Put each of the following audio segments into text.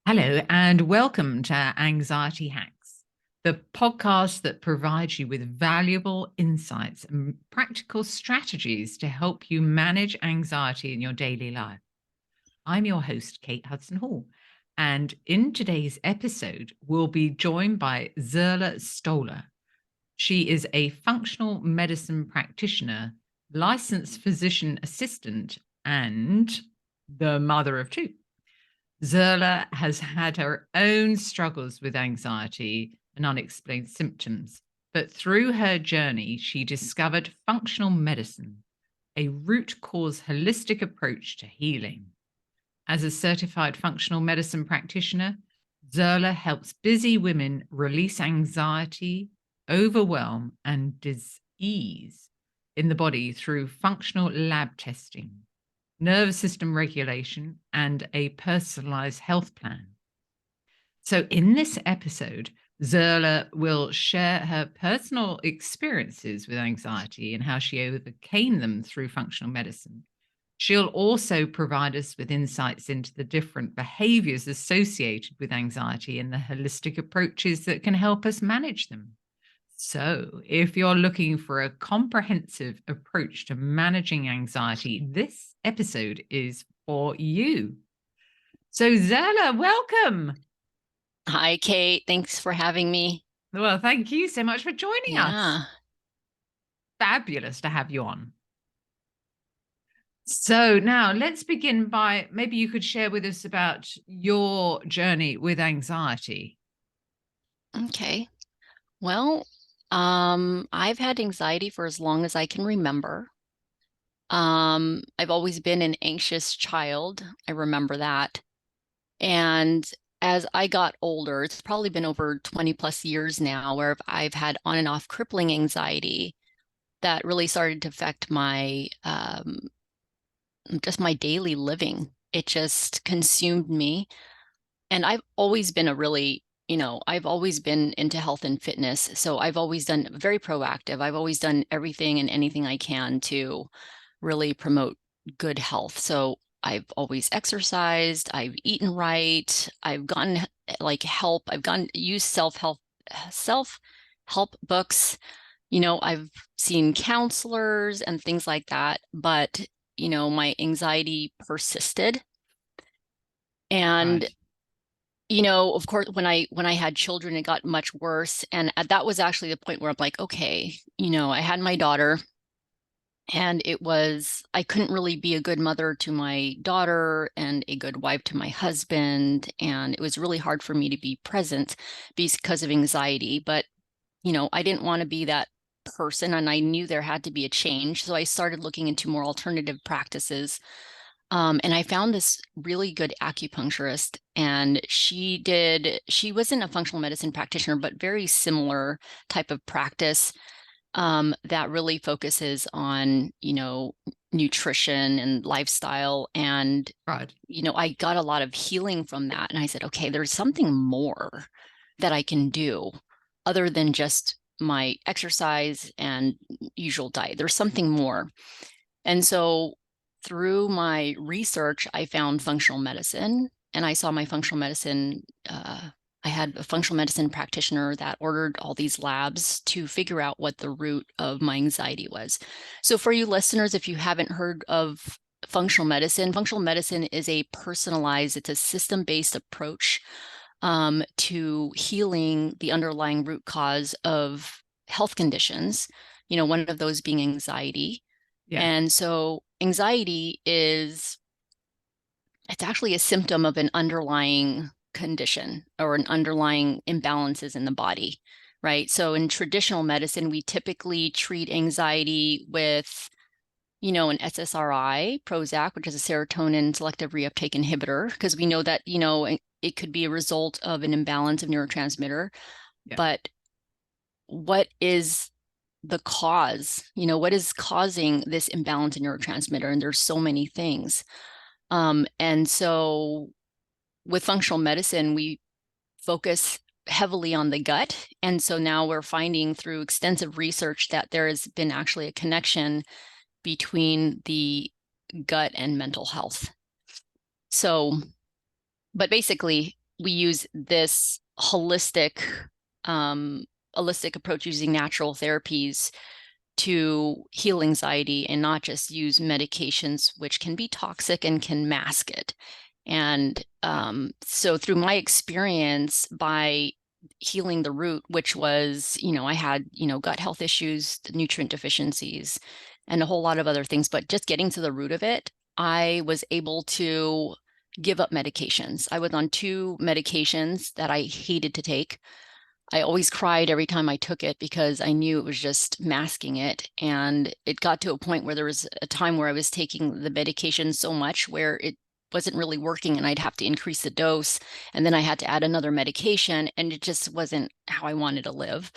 Hello, and welcome to Anxiety Hacks, the podcast that provides you with valuable insights and practical strategies to help you manage anxiety in your daily life. I'm your host, Kate Hudson-Hall, and in today's episode, we'll be joined by Zerla Stoller. She is a functional medicine practitioner, licensed physician assistant, and the mother of two. Zerla has had her own struggles with anxiety and unexplained symptoms, but through her journey, she discovered functional medicine, a root cause holistic approach to healing. As a certified functional medicine practitioner, Zerla helps busy women release anxiety, overwhelm, and disease in the body through functional lab testing, nervous system regulation, and a personalized health plan. So, in this episode, Zerla will share her personal experiences with anxiety and how she overcame them through functional medicine. She'll also provide us with insights into the different behaviors associated with anxiety and the holistic approaches that can help us manage them. So, if you're looking for a comprehensive approach to managing anxiety, this episode is for you. So, Zerla, welcome. Hi, Kate. Thanks for having me. Well, thank you so much for joining us. Yeah. Fabulous to have you on. So, now let's begin by maybe you could share with us about your journey with anxiety. Okay. Well, I've had anxiety for as long as I can remember. I've always been an anxious child. I remember that. And as I got older, it's probably been over 20 plus years now where I've had on and off crippling anxiety that really started to affect my just my daily living. It just consumed me. And I've always been I've always been into health and fitness. So I've always done very proactive. I've always done everything and anything I can to really promote good health. So I've always exercised, I've eaten right, I've gotten like help, used self-help books. I've seen counselors and things like that, but my anxiety persisted. And Right. of course, when I had children, it got much worse. And that was actually the point where I'm like, okay, I had my daughter, and I couldn't really be a good mother to my daughter and a good wife to my husband. And it was really hard for me to be present because of anxiety. But, I didn't want to be that person, and I knew there had to be a change. So I started looking into more alternative practices. And I found this really good acupuncturist, and she wasn't a functional medicine practitioner, but very similar type of practice that really focuses on, nutrition and lifestyle. And, Right. I got a lot of healing from that. And I said, okay, there's something more that I can do other than just my exercise and usual diet. There's something more. And so through my research, I found functional medicine, and I saw my functional medicine. I had a functional medicine practitioner that ordered all these labs to figure out what the root of my anxiety was. So, for you listeners, if you haven't heard of functional medicine is it's a system-based approach to healing the underlying root cause of health conditions, one of those being anxiety. Yeah. And so anxiety it's actually a symptom of an underlying condition or an underlying imbalances in the body, right? So in traditional medicine, we typically treat anxiety with, an SSRI, Prozac, which is a serotonin selective reuptake inhibitor, because we know that, it could be a result of an imbalance of neurotransmitter. Yeah. But what is the cause? What is causing this imbalance in neurotransmitter? And there's so many things. And so with functional medicine, we focus heavily on the gut. And so now we're finding through extensive research that there has been actually a connection between the gut and mental health. So, but basically, we use this holistic approach using natural therapies to heal anxiety and not just use medications, which can be toxic and can mask it. And so through my experience, by healing the root, which was, I had, gut health issues, nutrient deficiencies, and a whole lot of other things, but just getting to the root of it, I was able to give up medications. I was on 2 medications that I hated to take. I always cried every time I took it because I knew it was just masking it. And it got to a point where there was a time where I was taking the medication so much where it wasn't really working and I'd have to increase the dose. And then I had to add another medication, and it just wasn't how I wanted to live.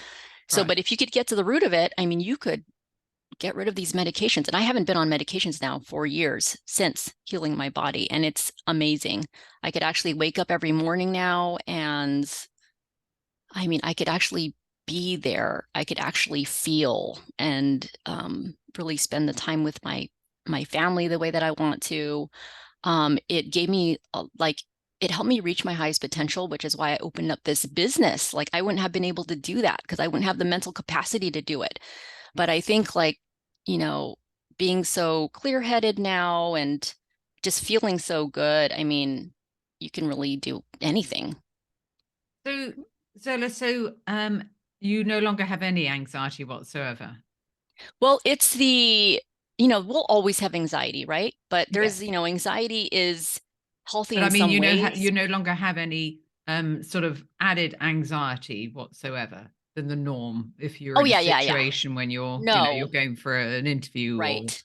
So, Right. but if you could get to the root of it, I mean, you could get rid of these medications. And I haven't been on medications now for years since healing my body. And it's amazing. I could actually wake up every morning now, and I mean, I could actually be there. I could actually feel and really spend the time with my family the way that I want to. It gave me it helped me reach my highest potential, which is why I opened up this business. Like, I wouldn't have been able to do that because I wouldn't have the mental capacity to do it. But I think, like, you know, being so clear-headed now and just feeling so good, I mean, you can really do anything. So, Zola, you no longer have any anxiety whatsoever? Well, it's we'll always have anxiety, right? But Yeah. there's, anxiety is healthy But I in mean, some you ways. no longer have any sort of added anxiety whatsoever than the norm if you're Oh, in a yeah, yeah, yeah. situation when you're No, going for an interview or right,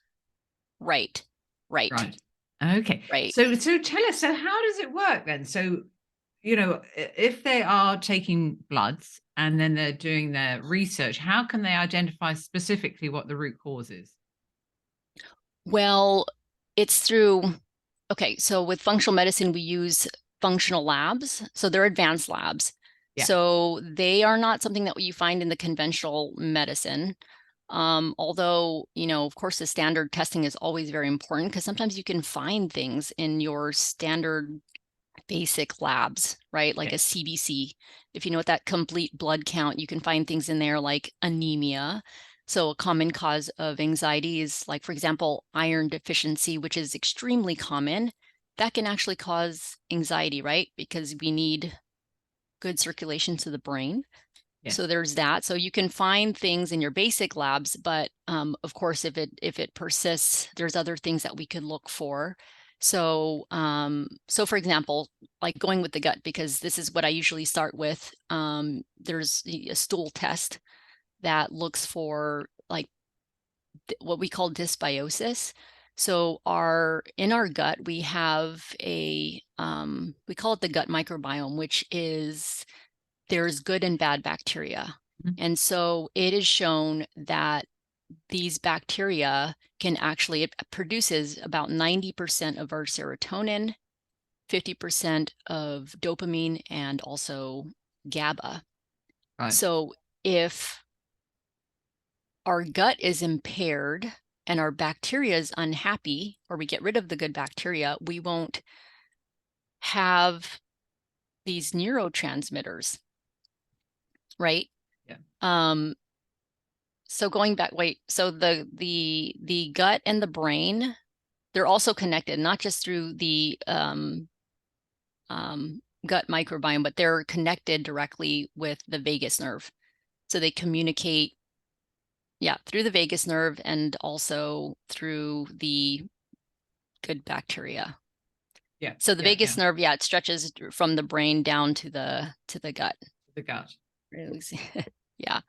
right, right, right. Okay. right. So tell us, so how does it work then? So, if they are taking bloods and then they're doing their research, how can they identify specifically what the root cause is? Well, it's through, okay, so with functional medicine, we use functional labs. So they're advanced labs. Yeah. So they are not something that you find in the conventional medicine. Although, of course, the standard testing is always very important because sometimes you can find things in your standard basic labs, right? Like Yeah. a CBC. If you know what that complete blood count, you can find things in there like anemia. So a common cause of anxiety is, like, for example, iron deficiency, which is extremely common. That can actually cause anxiety, right? Because we need good circulation to the brain. So Yes. there's that. So you can find things in your basic labs, but of course, if it persists, there's other things that we could look for. So so for example, like going with the gut, because this is what I usually start with. There's a stool test that looks for, like, what we call dysbiosis. So in our gut we have we call it the gut microbiome, which is, there's good and bad bacteria. Mhm. And so it is shown that these bacteria it produces about 90% of our serotonin, 50% of dopamine, and also GABA. Right. So if our gut is impaired and our bacteria is unhappy, or we get rid of the good bacteria, we won't have these neurotransmitters, right? Yeah. Um, so going back, wait, so the gut and the brain, they're also connected, not just through the gut microbiome, but they're connected directly with the vagus nerve. So they communicate, yeah, through the vagus nerve and also through the good bacteria. Yeah. So the Yeah. vagus Yeah. nerve, yeah, it stretches from the brain down to the gut. The gut. Yeah,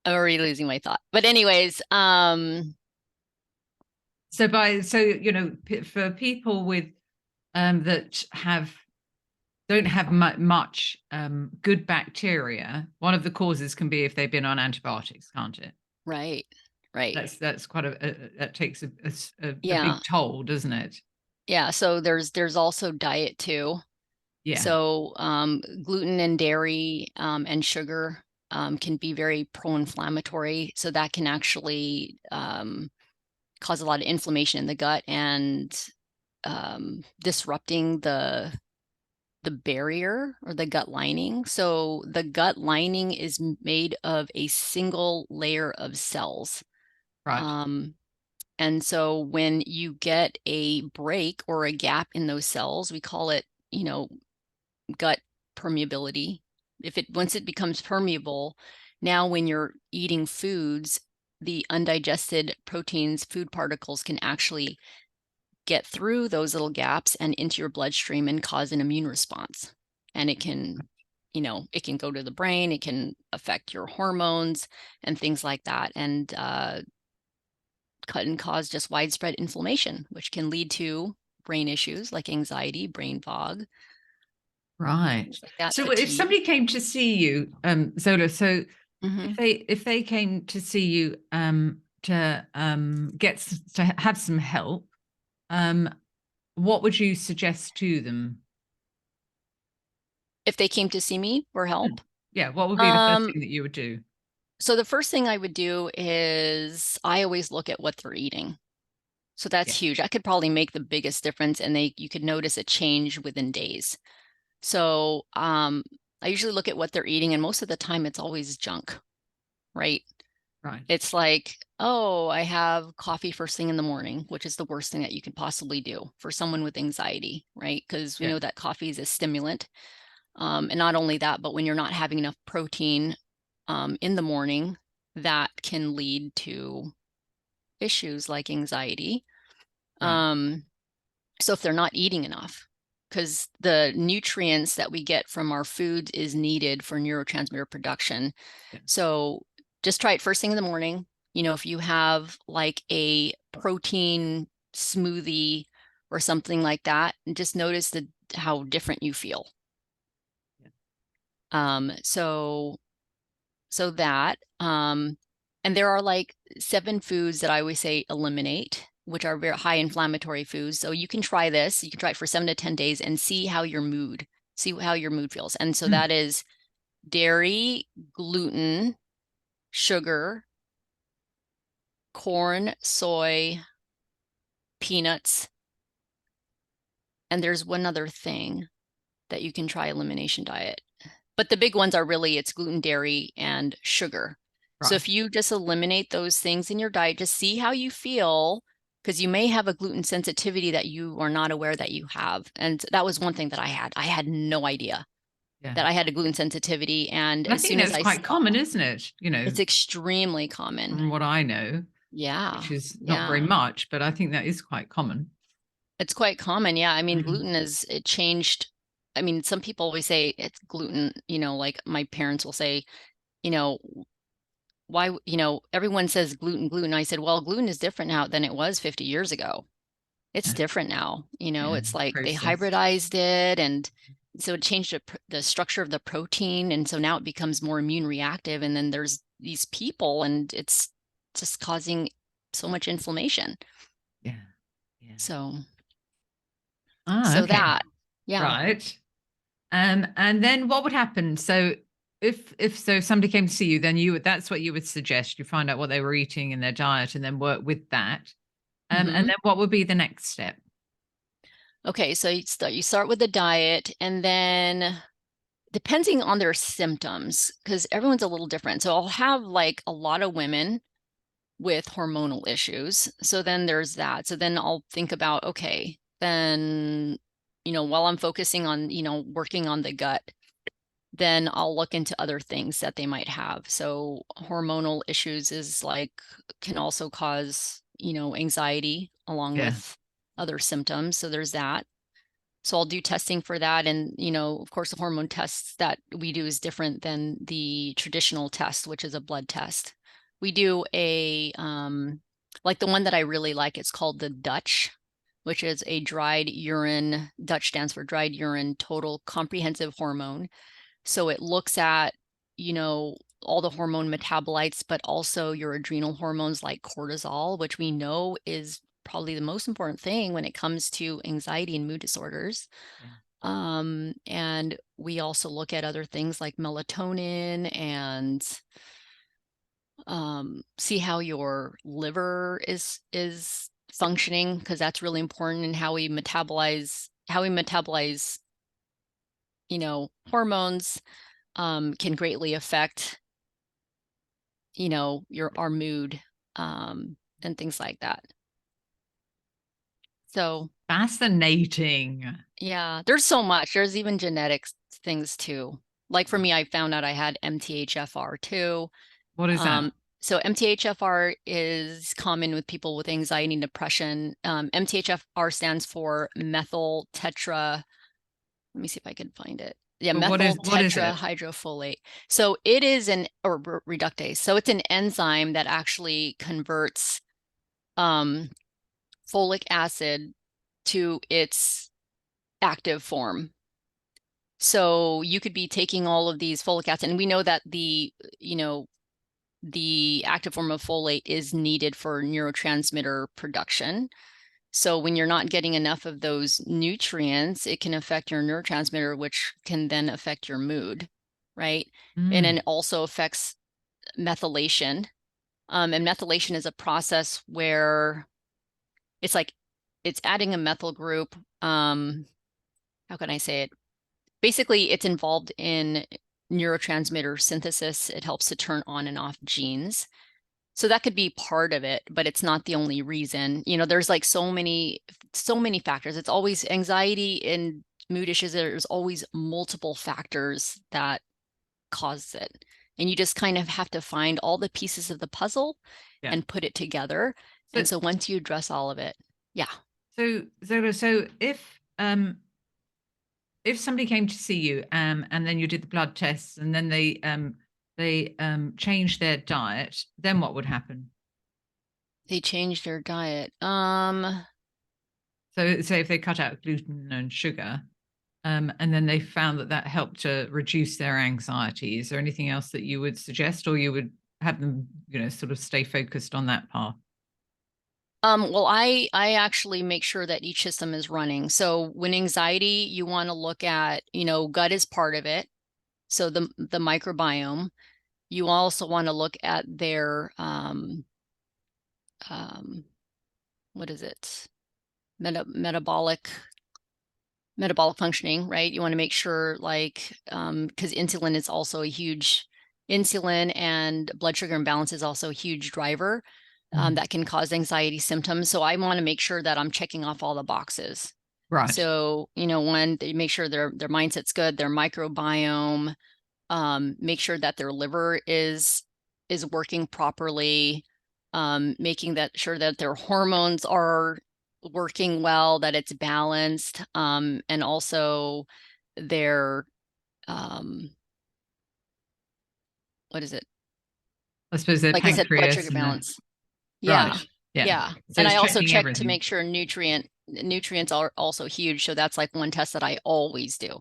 I'm already losing my thought. But anyways, For people with that don't have much good bacteria, one of the causes can be if they've been on antibiotics, can't it? right, right. That's quite that takes a Yeah. big toll, doesn't it? Yeah, so there's also diet too. Yeah. So gluten and dairy and sugar can be very pro-inflammatory. So that can actually cause a lot of inflammation in the gut and disrupting the barrier or the gut lining. So the gut lining is made of a single layer of cells. Right. And so when you get a break or a gap in those cells, we call it, gut permeability. Once it becomes permeable, now when you're eating foods, the undigested proteins, food particles can actually get through those little gaps and into your bloodstream and cause an immune response. And it can, it can go to the brain, it can affect your hormones and things like that, and cause just widespread inflammation, which can lead to brain issues like anxiety, brain fog, Right. things like that, So if fatigue. somebody came to see you, Zola, so Mm-hmm. if they came to see you to to have some help, um, what would you suggest to them? If they came to see me for help, Yeah, what would be the first um, thing that you would do? so the first thing I would do is I always look at what they're eating. So Yeah. that's huge. That could probably make the biggest difference, and you could notice a change within days. So I usually look at what they're eating, and most of the time it's always junk, right? Right. It's like, oh, I have coffee first thing in the morning, which is the worst thing that you could possibly do for someone with anxiety, right? Because we Yeah. know that coffee is a stimulant. And not only that, but when you're not having enough protein in the morning, that can lead to issues like anxiety. Right. Um, so if they're not eating enough, because the nutrients that we get from our food is needed for neurotransmitter production. Yeah. So just try it first thing in the morning. If you have like a protein smoothie or something like that, and just notice how different you feel. Yeah. So that, and there are like 7 foods that I always say eliminate, which are very high inflammatory foods. So you can try this. You can try it for 7 to 10 days and see how your mood feels. And so Mm. that is dairy, gluten, sugar, corn, soy, peanuts, and there's one other thing that you can try elimination diet. But the big ones are really it's gluten, dairy, and sugar. So if Right. you just eliminate those things in your diet, just see how you feel, because you may have a gluten sensitivity that you are not aware that you have. And that was one thing that I had. I had no idea Yeah. that I had a gluten sensitivity. And And I as think soon as that's I quite saw, common, isn't it? it's extremely common. From what I know, Yeah. which is not very Yeah. much, but I think that is quite common. It's quite common. Yeah. I mean, Mm. it changed. I mean, some people always say it's gluten, like my parents will say, you know, why, everyone says gluten, gluten. I said, well, gluten is different now than it was 50 years ago. It's Yeah. different now. Yeah. It's like they Processed. hybridized it, and so it changed the structure of the protein. And so now it becomes more immune reactive. And then there's these people, and it's just causing so much inflammation. Yeah. Yeah. So, Ah, so okay. that, yeah. Right. And then what would happen? So if somebody came to see you, then that's what you would suggest. You find out what they were eating in their diet and then work with that. And Hmm. then what would be the next step? Okay. So you start with the diet, and then depending on their symptoms, because everyone's a little different. So I'll have like a lot of women with hormonal issues. So then there's that. So then I'll think about, okay, then, while I'm focusing on, working on the gut, then I'll look into other things that they might have. So hormonal issues is like, can also cause, anxiety along Yeah. with other symptoms. So there's that. So I'll do testing for that. And, of course, the hormone tests that we do is different than the traditional test, which is a blood test. We do like the one that I really like, it's called the Dutch, which is a dried urine. Dutch stands for dried urine total comprehensive hormone. So it looks at, all the hormone metabolites, but also your adrenal hormones like cortisol, which we know is probably the most important thing when it comes to anxiety and mood disorders. Yeah. And we also look at other things like melatonin and see how your liver is functioning, because that's really important, and how we metabolize, hormones can greatly affect, our mood, and things like that. So Fascinating. yeah, there's so much. There's even genetics things too. Like for me, I found out I had MTHFR too. What is that? So MTHFR is common with people with anxiety and depression. MTHFR stands for methyl tetra. Let me see if I can find it. Yeah, But methyl what is it? tetrahydrofolate. So it is reductase. So it's an enzyme that actually converts folic acid to its active form. So you could be taking all of these folic acid, and we know that the active form of folate is needed for neurotransmitter production. So when you're not getting enough of those nutrients, it can affect your neurotransmitter, which can then affect your mood, right? And then it also affects methylation. And methylation is a process where it's like it's adding a methyl group. How can I say it? Basically, it's involved in neurotransmitter synthesis. It helps to turn on and off genes. So that could be part of it, but it's not the only reason. There's like so many factors. It's always anxiety and mood issues. There's always multiple factors that cause it. And you just kind of have to find all the pieces of the puzzle and put it together. And so once you address all of it, yeah. So Zola, so if somebody came to see you, and then you did the blood tests, and then they changed their diet, then what would happen? They changed their diet. So say if they cut out gluten and sugar, and then they found that helped to reduce their anxiety, is there anything else that you would suggest, or you would have them, sort of stay focused on that path? Well, I actually make sure that each system is running. So when anxiety, you want to look at, gut is part of it. So the microbiome. You also want to look at their what is it? Metabolic functioning, right? You want to make sure, like, because insulin is also a huge, insulin and blood sugar imbalance is also a huge driver that can cause anxiety symptoms. So I want to make sure that I'm checking off all the boxes. Right. So, one, they make sure their mindset's good, their microbiome, make sure that their liver is working properly, making sure that their hormones are working well, that it's balanced, and also their what is it? I suppose their Like I said, blood sugar pancreas and balance. Yeah. right. Yeah. Yeah. So And it's I also checking check to everything. make sure nutrients are also huge. So that's like one test that I always do.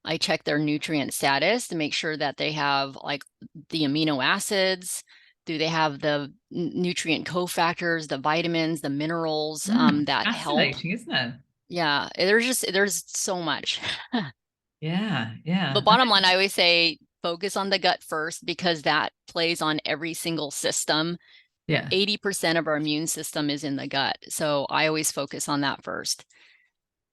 I check their nutrient status to make sure that they have like the amino acids. Do they have the nutrient cofactors, the vitamins, the minerals that help? Fascinating, isn't it? Yeah, there's so much. Yeah, yeah. But bottom line, I always say focus on the gut first, because that plays on every single system. Yeah. 80% of our immune system is in the gut. So I always focus on that first.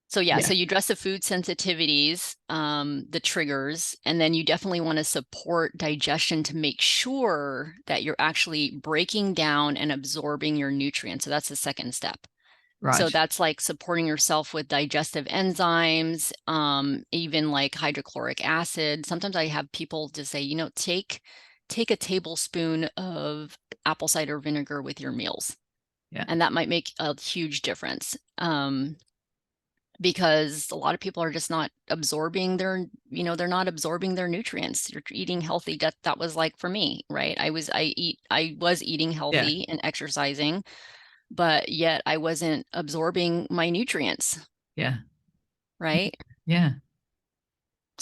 So yeah, so you address the food sensitivities, the triggers, and then you definitely want to support digestion to make sure that you're actually breaking down and absorbing your nutrients. So that's the second step. So Right. that's like supporting yourself with digestive enzymes, even like hydrochloric acid. Sometimes I have people just say, take a tablespoon of apple cider vinegar with your meals. Yeah. And that might make a huge difference. Because a lot of people are just not absorbing they're not absorbing their nutrients. You're eating healthy. That was like for me, right? I was eating healthy and exercising, but yet I wasn't absorbing my nutrients. Yeah. Right. Yeah.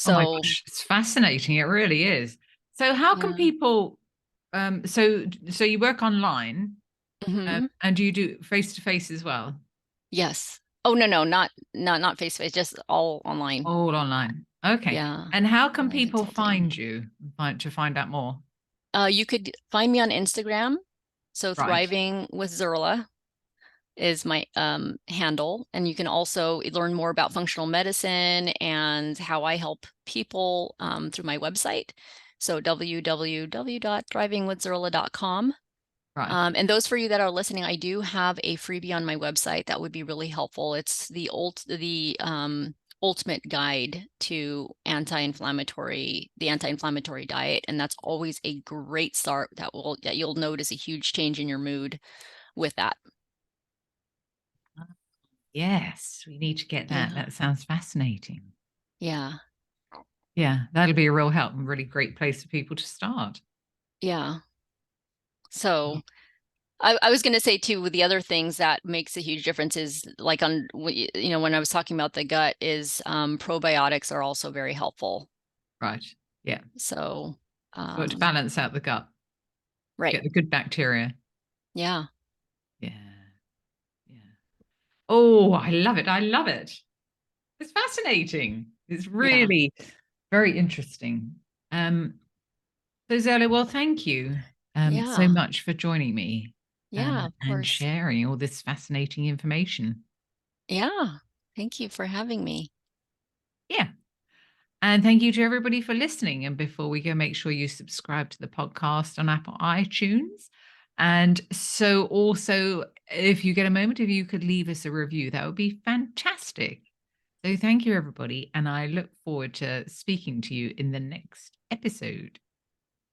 Oh my So gosh, it's fascinating. It really is. So how can yeah. people so you work online, Mm-hmm. and do you do face to face as well? Yes. Oh, no, not face to face, just all online. All online. Okay. Yeah. And how can All people consulting. find you to find out more? You could find me on Instagram. So Right. Thriving with Zerla. is my handle. And you can also learn more about functional medicine and how I help people through my website. So www.thrivingwithzerla.com. Right. And those for you that are listening, I do have a freebie on my website that would be really helpful. It's the ultimate guide to the anti-inflammatory diet, and that's always a great start. That you'll notice a huge change in your mood with that. Yes, we need to get that. Yeah. That sounds fascinating. Yeah. Yeah, that'll be a real help and really great place for people to start. Yeah. So I was going to say too, with the other things that makes a huge difference is like when I was talking about the gut is probiotics are also very helpful. Right. Yeah. So, So to balance out the gut, right. get the good bacteria. Yeah. Yeah. Yeah. Oh, I love it. I love it. It's fascinating. It's Yeah. really very interesting. Um, so Zerla, well, thank you so Yeah. much for joining me Yeah, of and course. sharing all this fascinating information. Yeah. Thank you for having me. Yeah. And thank you to everybody for listening. And before we go, make sure you subscribe to the podcast on Apple iTunes. And so also, if you get a moment, if you could leave us a review, that would be fantastic. So thank you, everybody. And I look forward to speaking to you in the next episode.